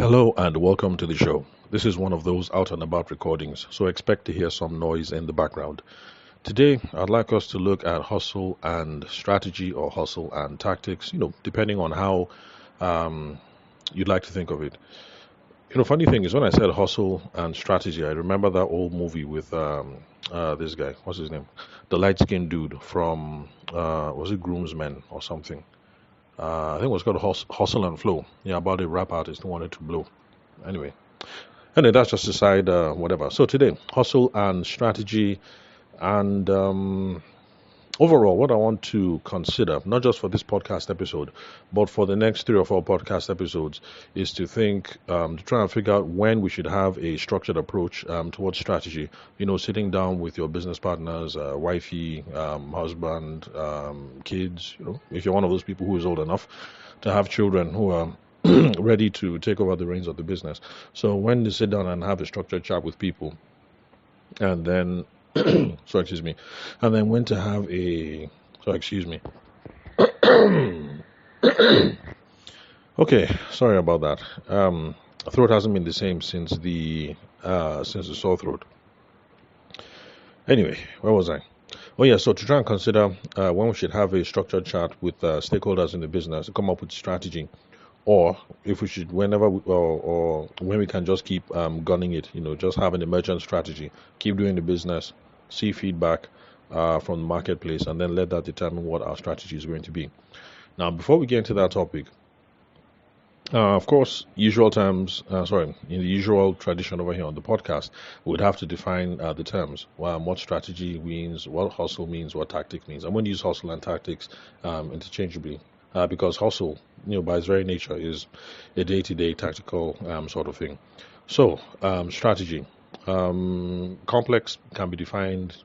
Hello and welcome to the show. This is one of those out and about recordings, so expect to hear some noise in the background. Today, I'd like us to look at hustle and strategy or hustle and tactics, depending on how um, you'd like to think of it. Funny thing is, when I said hustle and strategy, I remember that old movie with this guy. What's his name? The light skinned dude from, was it Groomsmen or something? I think it was called Hustle and Flow. Yeah, about a rap artist who wanted to blow. Anyway. Anyway, that's just aside, whatever. So today, hustle and strategy, and overall, what I want to consider, not just for this podcast episode, but for the next three or four podcast episodes, is to think, to try and figure out when we should have a structured approach towards strategy. Sitting down with your business partners, wifey, husband, kids. If you're one of those people who is old enough to have children who are ready to take over the reins of the business. So when they sit down and have a structured chat with people, and then, so excuse me, and then when to have a, so excuse me. Okay, sorry about that. Throat hasn't been the same since the sore throat. Anyway, where was I? Oh yeah, so to try and consider when we should have a structured chat with stakeholders in the business to come up with strategy, or if we should whenever or when we can just keep gunning it, just have an emergent strategy, keep doing the business, see feedback from the marketplace, and then let that determine what our strategy is going to be. Now, before we get into that topic, of course, usual terms, in the usual tradition over here on the podcast, we would have to define the terms. What strategy means, what hustle means, what tactic means. I'm going to use hustle and tactics interchangeably because hustle, by its very nature, is a day-to-day tactical sort of thing. So, strategy. Complex can be defined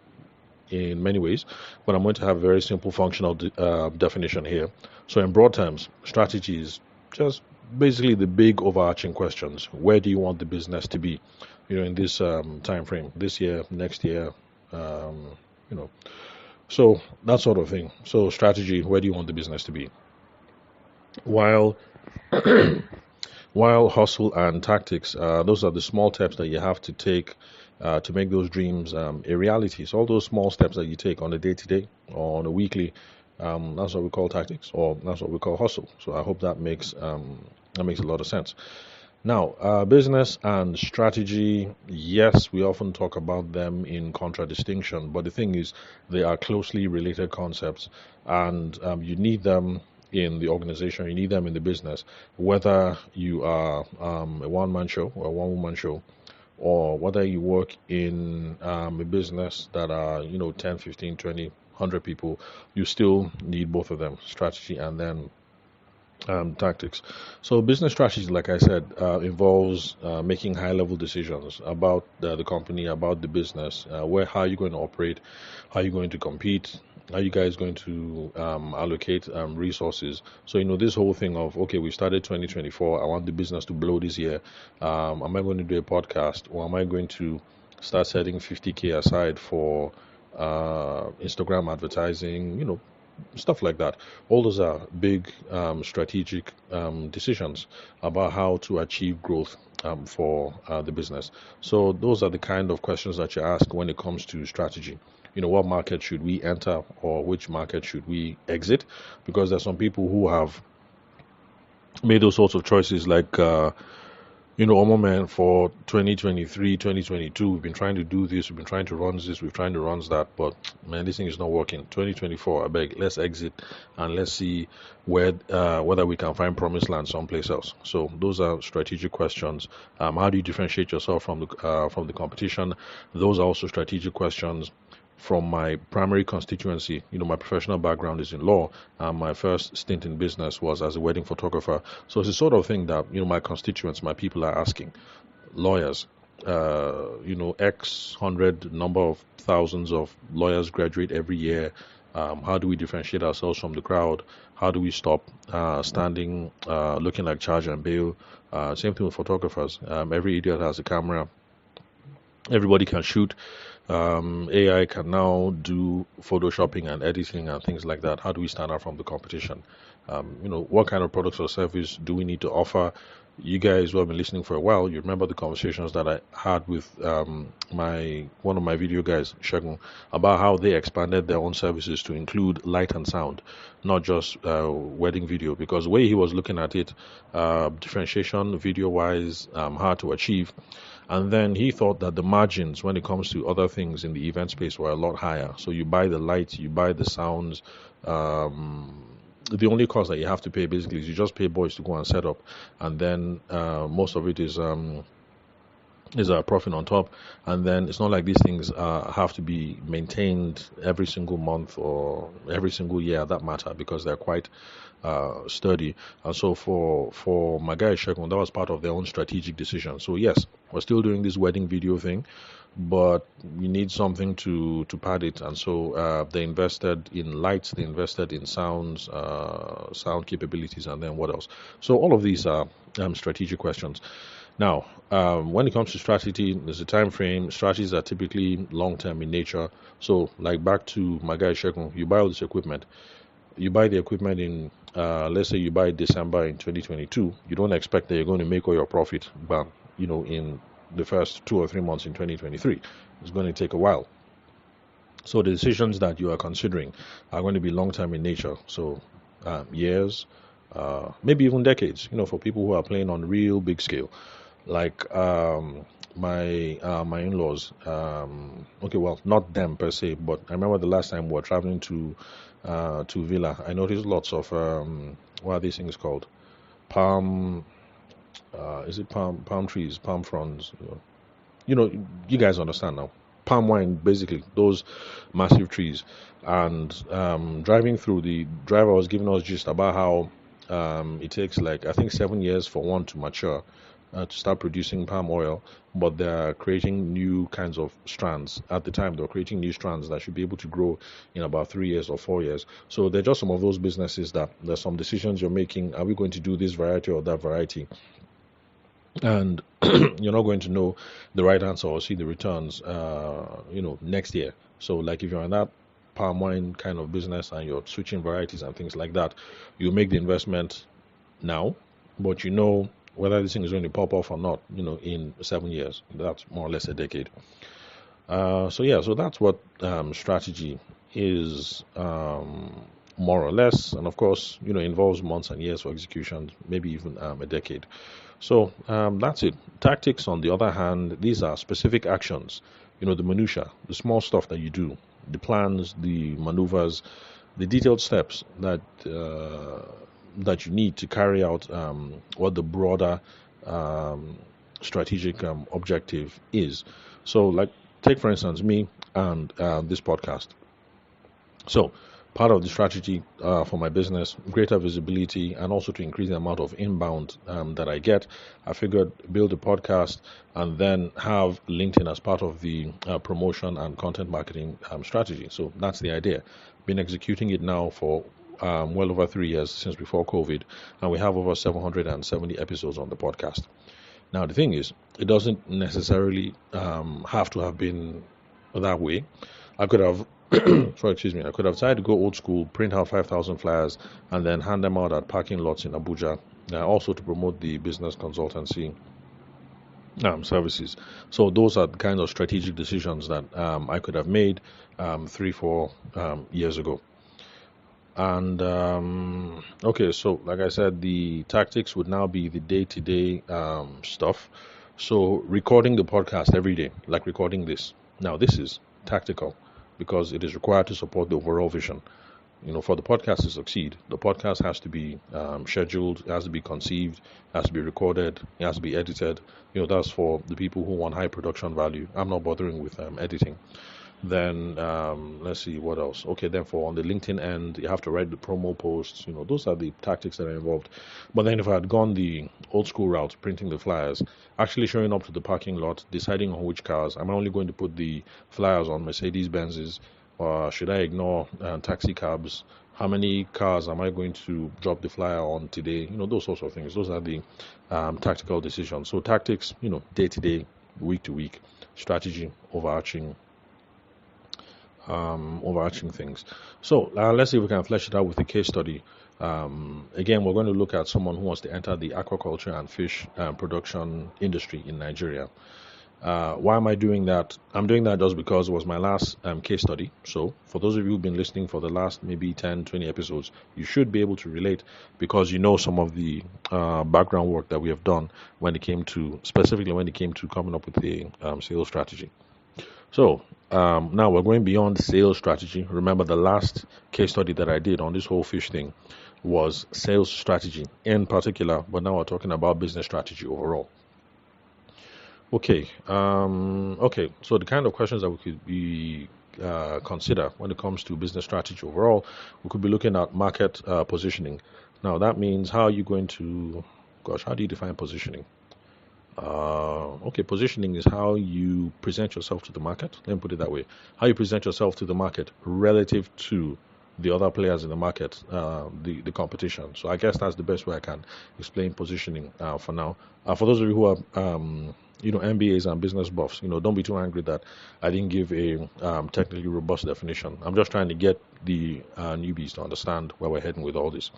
in many ways, but I'm going to have a very simple functional definition here. So, in broad terms, strategy is just basically the big overarching questions. Where do you want the business to be, in this time frame, this year, next year, um, you know, so that sort of thing. So, strategy, where do you want the business to be? While while hustle and tactics, those are the small steps that you have to take to make those dreams a reality. So all those small steps that you take on a day-to-day or on a weekly, that's what we call tactics, or that's what we call hustle. So I hope that makes a lot of sense. Now, business and strategy, yes, we often talk about them in contradistinction, but the thing is, they are closely related concepts, and you need them in the organization, you need them in the business, whether you are a one-man show or a one-woman show, or whether you work in a business that are, 10, 15, 20, 100 people, you still need both of them, strategy and then tactics. So business strategy, like I said, involves making high-level decisions about the company, about the business, how you're going to operate, how you're going to compete, how you guys going to allocate resources. So this whole thing of, okay, we started 2024. I want the business to blow this year. Am I going to do a podcast, or am I going to start setting 50K aside for Instagram advertising? Stuff like that. All those are big strategic decisions about how to achieve growth for the business. So those are the kind of questions that you ask when it comes to strategy. What market should we enter, or which market should we exit? Because there's some people who have made those sorts of choices, like Omo man, for 2023, 2022, we've been trying to do this, we've been trying to run this, we've trying to run that, but man, this thing is not working. 2024, I beg, let's exit and let's see whether we can find promised land someplace else. So those are strategic questions. How do you differentiate yourself from the competition? Those are also strategic questions. From my primary constituency, my professional background is in law. My first stint in business was as a wedding photographer. So it's the sort of thing that, my constituents, my people are asking. Lawyers, X hundred number of thousands of lawyers graduate every year. How do we differentiate ourselves from the crowd? How do we stop standing, looking like charge and bail? Same thing with photographers. Every idiot has a camera. Everybody can shoot. AI can now do photoshopping and editing and things like that. How do we stand out from the competition? What kind of products or service do we need to offer? You guys who have been listening for a while, you remember the conversations that I had with my one of my video guys, Shagun, about how they expanded their own services to include light and sound, not just wedding video. Because the way he was looking at it, differentiation video-wise, hard to achieve. And then he thought that the margins when it comes to other things in the event space were a lot higher. So you buy the lights, you buy the sounds. The only cost that you have to pay basically is you just pay boys to go and set up, and then most of it is a profit on top. And then it's not like these things have to be maintained every single month or every single year, that matter, because they're quite sturdy. And so for my guy Shegun, that was part of their own strategic decision. So yes, we're still doing this wedding video thing, but we need something to pad it. And so they invested in lights, they invested in sounds, sound capabilities, and then what else? So all of these are strategic questions. Now, when it comes to strategy, there's a time frame. Strategies are typically long term in nature. So, like back to my guy Shekun, you buy all this equipment. You buy the equipment in, let's say you buy December in 2022. You don't expect that you're going to make all your profit, but in the first 2 or 3 months in 2023. It's going to take a while. So the decisions that you are considering are going to be long term in nature. So years, maybe even decades. For people who are playing on real big scale, like my in-laws. Okay, well, not them per se, but I remember the last time we were traveling to Villa. I noticed lots of what are these things called? Palm. Is it palm trees, palm fronds? You guys understand now. Palm wine, basically, those massive trees. And driving through, the driver was giving us just about how it takes, like, I think 7 years for one to mature, to start producing palm oil, but they're creating new kinds of strands. At the time, they're creating new strands that should be able to grow in about 3 years or 4 years. So they're just some of those businesses that there's some decisions you're making. Are we going to do this variety or that variety? And you're not going to know the right answer or see the returns next year. So like if you're in that palm wine kind of business and you're switching varieties and things like that, you make the investment now, but whether this thing is going to pop off or not, in 7 years. That's more or less a decade. So that's what strategy is, more or less, and of course, involves months and years for execution, maybe even a decade. So that's it. Tactics, on the other hand, these are specific actions. The minutia, the small stuff that you do, the plans, the maneuvers, the detailed steps that you need to carry out what the broader strategic objective is. So, like, take for instance me and this podcast. So, part of the strategy for my business, greater visibility, and also to increase the amount of inbound that I get, I figured build a podcast and then have LinkedIn as part of the promotion and content marketing strategy. So that's the idea. Been executing it now for well over 3 years, since before COVID, and we have over 770 episodes on the podcast. Now, the thing is, it doesn't necessarily have to have been that way. I could have I could have tried to go old school, print out 5,000 flyers, and then hand them out at parking lots in Abuja, also to promote the business consultancy services. So those are the kind of strategic decisions that I could have made 3-4 years ago. And okay, so like I said, the tactics would now be the day-to-day stuff. So recording the podcast every day, like recording this. Now this is tactical because it is required to support the overall vision. For the podcast to succeed, the podcast has to be scheduled, it has to be conceived, it has to be recorded, it has to be edited. That's for the people who want high production value. I'm not bothering with editing. Then let's see what else. Okay, then for on the LinkedIn end, you have to write the promo posts. Those are the tactics that are involved. But then if I had gone the old school route, printing the flyers, actually showing up to the parking lot, deciding on which cars, am I only going to put the flyers on Mercedes Benzes, or should I ignore taxi cabs? How many cars am I going to drop the flyer on today? Those sorts of things. Those are the tactical decisions. So tactics, day to day, week to week, strategy, overarching. overarching things. So let's see if we can flesh it out with a case study. Again, we're going to look at someone who wants to enter the aquaculture and fish production industry in Nigeria. Why am I doing that? I'm doing that just because it was my last case study. So, for those of you who've been listening for the last maybe 10, 20 episodes, you should be able to relate because you know some of the background work that we have done when it came to, specifically when it came to coming up with the sales strategy. So, now we're going beyond sales strategy. Remember, the last case study that I did on this whole fish thing was sales strategy in particular, but now we're talking about business strategy overall. Okay. So the kind of questions that we could be consider when it comes to business strategy overall, we could be looking at market positioning. Now that means how are you going to, gosh, how do you define positioning? Okay, positioning is how you present yourself to the market. Let me put it that way. How you present yourself to the market relative to the other players in the market, the competition. So I guess that's the best way I can explain positioning for now. For those of you who are MBAs and business buffs, don't be too angry that I didn't give a technically robust definition. I'm just trying to get the newbies to understand where we're heading with all this.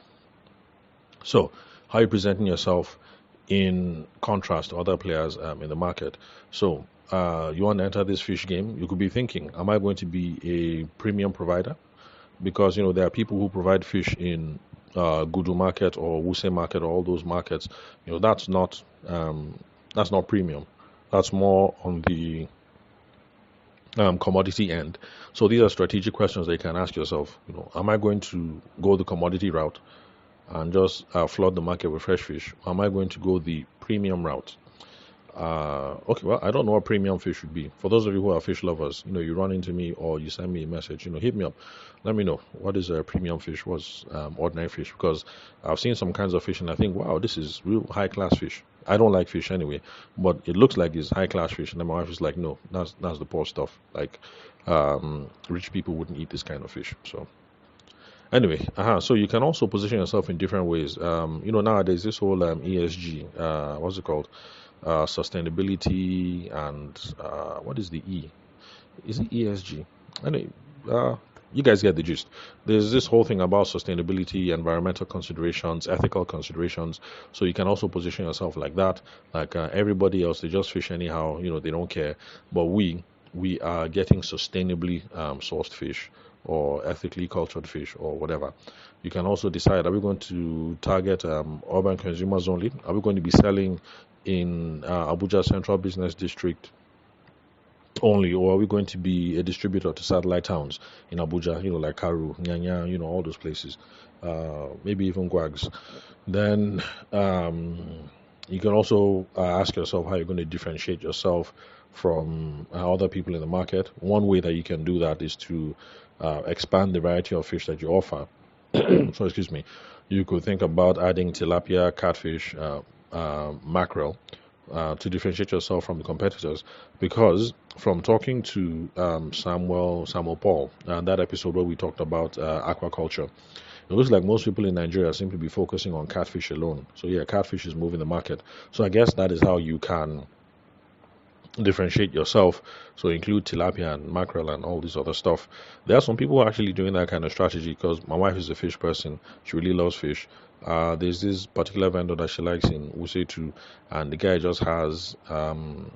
So, how are you presenting yourself in contrast to other players in the market? So, you want to enter this fish game, you could be thinking, am I going to be a premium provider? Because there are people who provide fish in Gudu market or Wuse market or all those markets. That's not premium. That's more on the commodity end. So these are strategic questions that you can ask yourself. Am I going to go the commodity route and just flood the market with fresh fish? Or am I going to go the premium route? Okay, well, I don't know what premium fish would be. For those of you who are fish lovers, you run into me or you send me a message, hit me up. Let me know what is a premium fish, what's ordinary fish, because I've seen some kinds of fish and I think, wow, this is real high class fish. I don't like fish anyway, but it looks like it's high class fish. And then my wife is like, no, that's the poor stuff. Like, rich people wouldn't eat this kind of fish. So anyway, so you can also position yourself in different ways. Nowadays this whole ESG, what's it called? Sustainability and what is the E? Is it ESG? Anyway, you guys get the gist. There's this whole thing about sustainability, environmental considerations, ethical considerations. So you can also position yourself like that. Like everybody else, they just fish anyhow. They don't care. But we are getting sustainably sourced fish or ethically cultured fish or whatever. You can also decide, are we going to target urban consumers only? Are we going to be selling in Abuja Central Business District only, or are we going to be a distributor to satellite towns in Abuja, like Karu, Nyanya, all those places, maybe even Gwags? Then you can also ask yourself how you're going to differentiate yourself from other people in the market. One way that you can do that is to expand the variety of fish that you offer. So, excuse me, you could think about adding tilapia, catfish, mackerel to differentiate yourself from the competitors. Because from talking to Samuel Paul, that episode where we talked about aquaculture, it looks like most people in Nigeria seem to be focusing on catfish alone. So yeah, catfish is moving the market. So I guess that is how you can differentiate yourself. So include tilapia and mackerel and all this other stuff. There are some people who are actually doing that kind of strategy because my wife is a fish person. She really loves fish. There's this particular vendor that she likes in Wuse too, and the guy just has some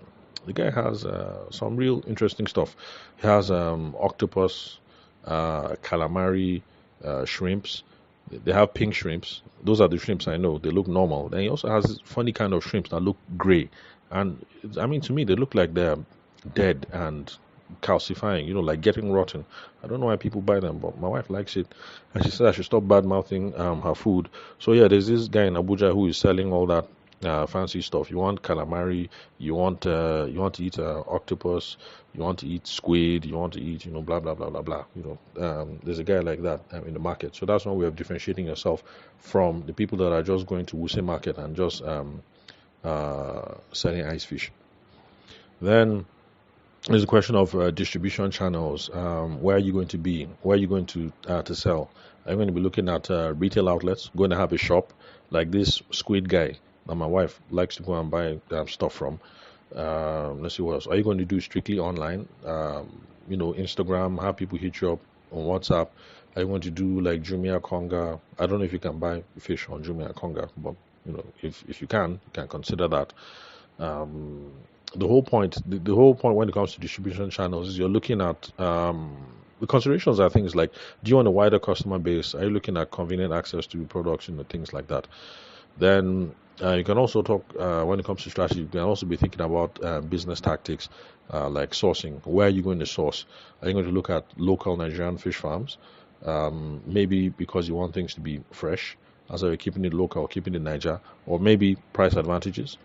real interesting stuff. He has octopus, calamari, shrimps. They have pink shrimps. Those are the shrimps I know. They look normal. Then he also has funny kind of shrimps that look gray. And I mean, to me, they look like they're dead and calcifying, like getting rotten. I don't know why people buy them, but my wife likes it. And she said I should stop bad mouthing her food. So, yeah, there's this guy in Abuja who is selling all that fancy stuff. You want calamari, you want to eat octopus, you want to eat squid, you want to eat, blah, blah, blah, blah, blah. There's a guy like that in the market. So that's one way of differentiating yourself from the people that are just going to Wuse market and just selling ice fish. Then there's a question of distribution channels. Where are you going to be? Where are you going to sell? Are you going to be looking at retail outlets? Going to have a shop like this squid guy that my wife likes to go and buy stuff from? Let's see what else. Are you going to do strictly online? Instagram, have people hit you up on WhatsApp. I want to do like Jumia Conga. I don't know if you can buy fish on Jumia Conga, but if you can consider that. Um, the whole point when it comes to distribution channels is you're looking at the considerations are things like, do you want a wider customer base? Are you looking at convenient access to products, things like that? Then you can also talk when it comes to strategy. You can also be thinking about business tactics, like sourcing. Where are you going to source? Are you going to look at local Nigerian fish farms? Maybe because you want things to be fresh, as you're keeping it local, keeping it Niger, or maybe price advantages.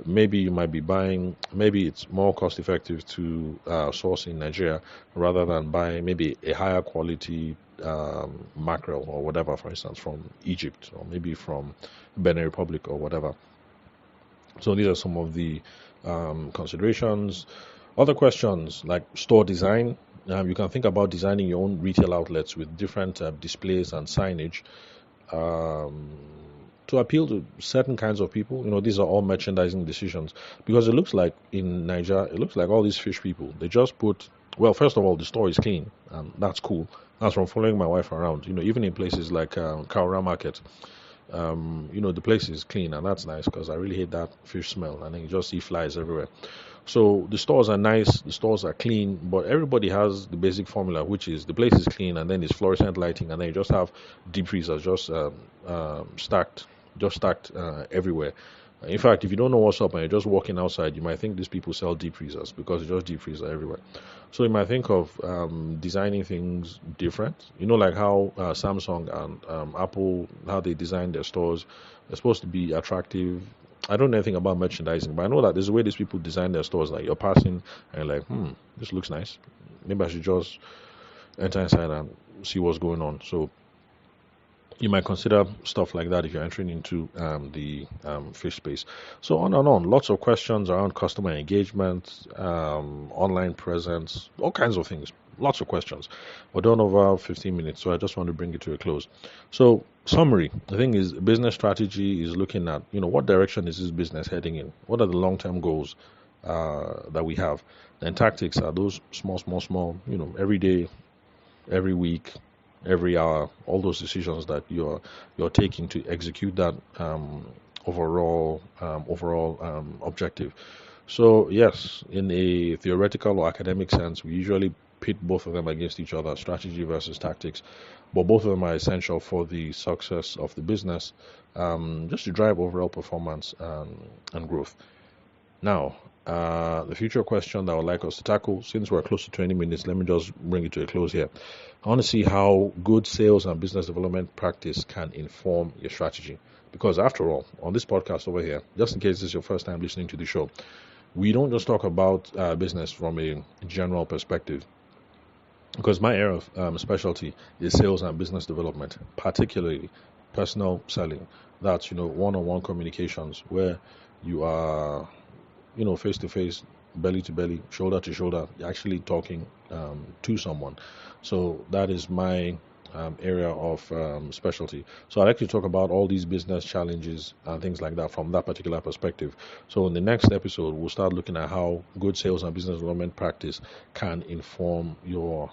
Maybe you might be buying, maybe it's more cost effective to source in Nigeria rather than buying maybe a higher quality mackerel or whatever, for instance, from Egypt or maybe from Benin Republic or whatever. So these are some of the considerations. Other questions like store design. You can think about designing your own retail outlets with different displays and signage. Um, to appeal to certain kinds of people. These are all merchandising decisions because it looks like in Niger, it looks like all these fish people, they just put, well, first of all, the store is clean and that's cool. That's from following my wife around. Even in places like Kaura Market, the place is clean and that's nice because I really hate that fish smell and then you just see flies everywhere. So the stores are nice, the stores are clean, but everybody has the basic formula, which is the place is clean and then it's fluorescent lighting and then you just have deep freezers just stacked everywhere. In fact, if you don't know what's up and you're just walking outside, you might think these people sell deep freezers because it's just deep freezer everywhere. So you might think of designing things different. Like how Samsung and Apple, how they design their stores, they're supposed to be attractive. I don't know anything about merchandising, but I know that there's a way these people design their stores. Like you're passing and you're like, this looks nice. Maybe I should just enter inside and see what's going on. So you might consider stuff like that if you're entering into the fish space. So on and on, lots of questions around customer engagement, online presence, all kinds of things. Lots of questions. We're done over 15 minutes, so I just want to bring it to a close. So summary, the thing is, business strategy is looking at, what direction is this business heading in? What are the long-term goals that we have? Then tactics are those small, every day, every week, every hour, all those decisions that you're taking to execute that overall objective. So yes, in a theoretical or academic sense, we usually pit both of them against each other, strategy versus tactics, but both of them are essential for the success of the business, just to drive overall performance and growth. Now, the future question that I would like us to tackle, since we're close to 20 minutes, let me just bring it to a close here. I want to see how good sales and business development practice can inform your strategy. Because after all, on this podcast over here, just in case this is your first time listening to the show, we don't just talk about business from a general perspective. Because my area of specialty is sales and business development, particularly personal selling. That's, one-on-one communications where you are face to face, belly to belly, shoulder to shoulder, you're actually talking to someone. So that is my area of specialty. So I like to talk about all these business challenges and things like that from that particular perspective. So in the next episode, we'll start looking at how good sales and business development practice can inform your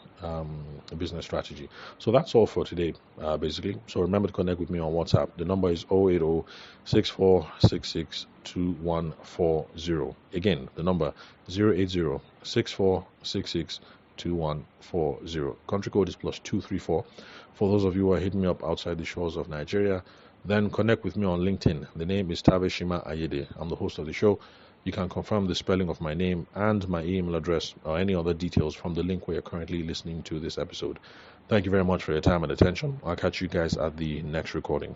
business strategy. So that's all for today, basically. So remember to connect with me on WhatsApp. The number is 080 6466 2140. Again, the number 080 6466 2140. Country code is +234. For those of you who are hitting me up outside the shores of Nigeria, then connect with me on LinkedIn. The name is Tabeshima Ayede. I'm the host of the show. You can confirm the spelling of my name and my email address or any other details from the link where you're currently listening to this episode. Thank you very much for your time and attention. I'll catch you guys at the next recording.